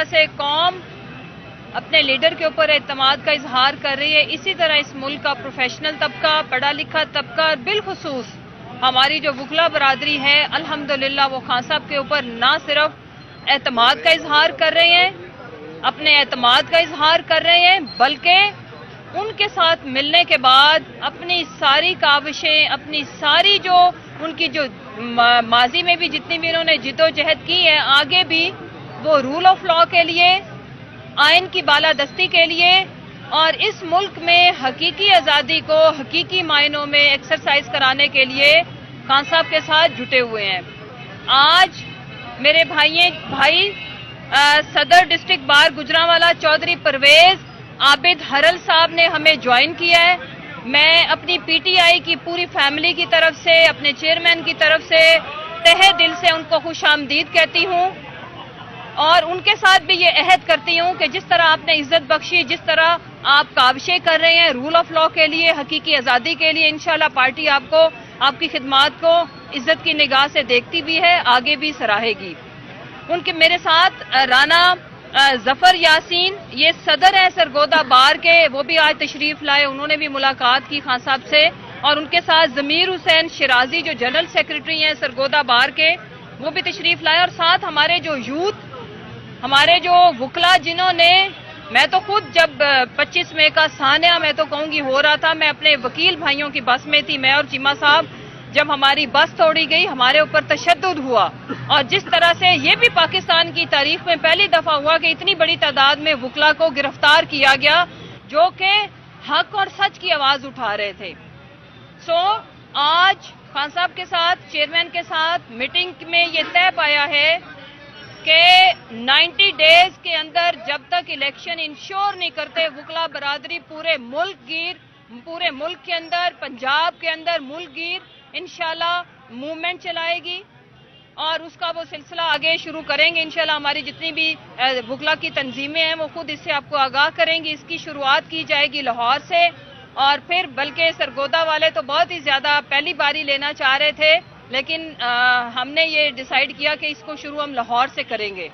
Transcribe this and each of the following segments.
سے قوم اپنے لیڈر کے اوپر اعتماد کا اظہار کر رہی ہے، اسی طرح اس ملک کا پروفیشنل طبقہ، پڑھا لکھا طبقہ، بالخصوص ہماری جو وکلا برادری ہے، الحمدللہ وہ خان صاحب کے اوپر نہ صرف اعتماد کا اظہار کر رہے ہیں، اپنے اعتماد کا اظہار کر رہے ہیں، بلکہ ان کے ساتھ ملنے کے بعد اپنی ساری کاوشیں، اپنی ساری جو ان کی جو ماضی میں بھی جتنی بھی انہوں نے جدوجہد کی ہے، آگے بھی وہ رول آف لا کے لیے، آئین کی بالادستی کے لیے اور اس ملک میں حقیقی آزادی کو حقیقی معنوں میں ایکسرسائز کرانے کے لیے خان صاحب کے ساتھ جٹے ہوئے ہیں۔ آج میرے بھائی صدر ڈسٹرکٹ بار گجرانوالہ چودھری پرویز عابد ہرل صاحب نے ہمیں جوائن کیا ہے۔ میں اپنی پی ٹی آئی کی پوری فیملی کی طرف سے، اپنے چیئرمین کی طرف سے تہہ دل سے ان کو خوش آمدید کہتی ہوں اور ان کے ساتھ بھی یہ عہد کرتی ہوں کہ جس طرح آپ نے عزت بخشی، جس طرح آپ کاوشیں کر رہے ہیں رول آف لا کے لیے، حقیقی آزادی کے لیے، انشاءاللہ پارٹی آپ کو، آپ کی خدمات کو عزت کی نگاہ سے دیکھتی بھی ہے، آگے بھی سراہے گی۔ ان کے میرے ساتھ رانا ظفر یاسین، یہ صدر ہیں سرگودا بار کے، وہ بھی آج تشریف لائے، انہوں نے بھی ملاقات کی خان صاحب سے، اور ان کے ساتھ ضمیر حسین شرازی جو جنرل سیکرٹری ہیں سرگودا بار کے، وہ بھی تشریف لائے، اور ساتھ ہمارے جو یوتھ، ہمارے جو وکلا جنہوں نے، میں تو خود جب 25 مئی کا سانحہ میں تو کہوں گی ہو رہا تھا، میں اپنے وکیل بھائیوں کی بس میں تھی، میں اور چیمہ صاحب، جب ہماری بس توڑی گئی، ہمارے اوپر تشدد ہوا، اور جس طرح سے یہ بھی پاکستان کی تاریخ میں پہلی دفعہ ہوا کہ اتنی بڑی تعداد میں وکلا کو گرفتار کیا گیا جو کہ حق اور سچ کی آواز اٹھا رہے تھے۔ آج خان صاحب کے ساتھ، چیئرمین کے ساتھ میٹنگ میں یہ طے پایا ہے کہ 90 ڈیز کے اندر جب تک الیکشن انشور نہیں کرتے، وکلا برادری پورے ملک کے اندر، پنجاب کے اندر ملک گیر انشاءاللہ موومنٹ چلائے گی، اور اس کا وہ سلسلہ آگے شروع کریں گے انشاءاللہ۔ ہماری جتنی بھی وکلا کی تنظیمیں ہیں وہ خود اس سے آپ کو آگاہ کریں گی۔ اس کی شروعات کی جائے گی لاہور سے، اور پھر بلکہ سرگودا والے تو بہت ہی زیادہ پہلی باری لینا چاہ رہے تھے، لیکن ہم نے یہ ڈیسائیڈ کیا کہ اس کو شروع ہم لاہور سے کریں گے۔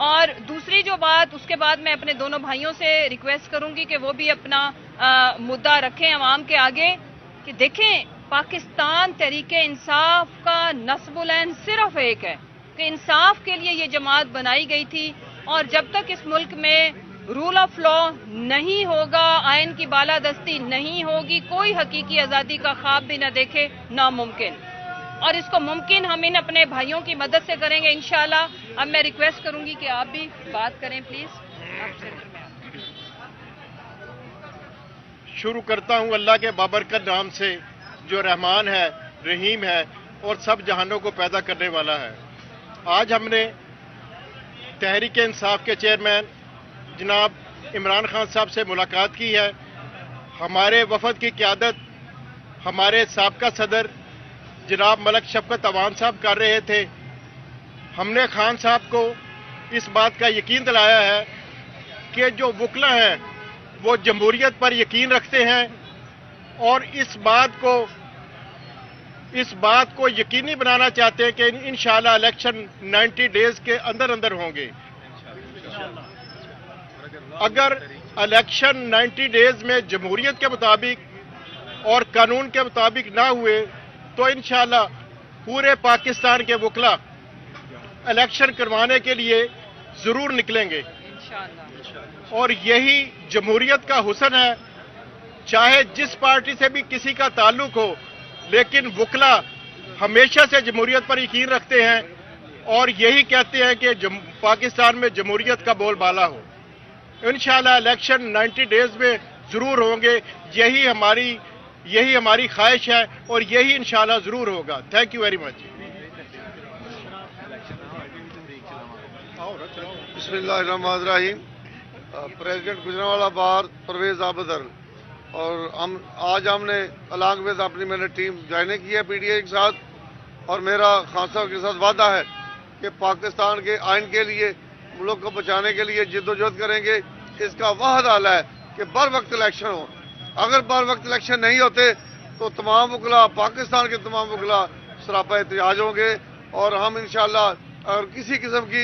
اور دوسری جو بات، اس کے بعد میں اپنے دونوں بھائیوں سے ریکویسٹ کروں گی کہ وہ بھی اپنا مدعا رکھیں عوام کے آگے، کہ دیکھیں پاکستان تحریک انصاف کا نصب العین صرف ایک ہے کہ انصاف کے لیے یہ جماعت بنائی گئی تھی، اور جب تک اس ملک میں رول آف لا نہیں ہوگا، آئین کی بالادستی نہیں ہوگی، کوئی حقیقی آزادی کا خواب بھی نہ دیکھے، ناممکن۔ اور اس کو ممکن ہم ان اپنے بھائیوں کی مدد سے کریں گے انشاءاللہ۔ اب میں ریکویسٹ کروں گی کہ آپ بھی بات کریں پلیز۔ شروع کرتا ہوں اللہ کے بابرکت نام سے جو رحمان ہے، رحیم ہے اور سب جہانوں کو پیدا کرنے والا ہے۔ آج ہم نے تحریک انصاف کے چیئرمین جناب عمران خان صاحب سے ملاقات کی ہے۔ ہمارے وفد کی قیادت ہمارے سابقہ صدر جناب ملک شفقت عوان صاحب کر رہے تھے۔ ہم نے خان صاحب کو اس بات کا یقین دلایا ہے کہ جو وکلا ہیں وہ جمہوریت پر یقین رکھتے ہیں، اور اس بات کو یقینی بنانا چاہتے ہیں کہ انشاءاللہ الیکشن 90 ڈیز کے اندر ہوں گے۔ اگر الیکشن 90 ڈیز میں جمہوریت کے مطابق اور قانون کے مطابق نہ ہوئے تو انشاءاللہ پورے پاکستان کے وکلا الیکشن کروانے کے لیے ضرور نکلیں گے، اور یہی جمہوریت کا حسن ہے۔ چاہے جس پارٹی سے بھی کسی کا تعلق ہو، لیکن وکلا ہمیشہ سے جمہوریت پر یقین رکھتے ہیں اور یہی کہتے ہیں کہ پاکستان میں جمہوریت کا بول بالا ہو۔ انشاءاللہ الیکشن 90 ڈیز میں ضرور ہوں گے، یہی ہماری خواہش ہے اور یہی انشاءاللہ ضرور ہوگا۔ Thank you very much. بسم اللہ الرحمن الرحیم۔ پریزیڈنٹ گجرانوالہ بار پرویز عابد ہرل، اور آج ہم نے الانگ ود میں نے ٹیم جوائن کی ہے پی ٹی آئی کے ساتھ، اور میرا خان صاحب کے ساتھ وعدہ ہے کہ پاکستان کے آئین کے لیے، ملک کو بچانے کے لیے جدوجہد کریں گے۔ اس کا واحد حل ہے کہ بر وقت الیکشن ہو۔ اگر بر وقت الیکشن نہیں ہوتے تو تمام وکلا، پاکستان کے تمام وکلا سراپا احتجاج ہوں گے، اور ہم انشاءاللہ اگر کسی قسم کی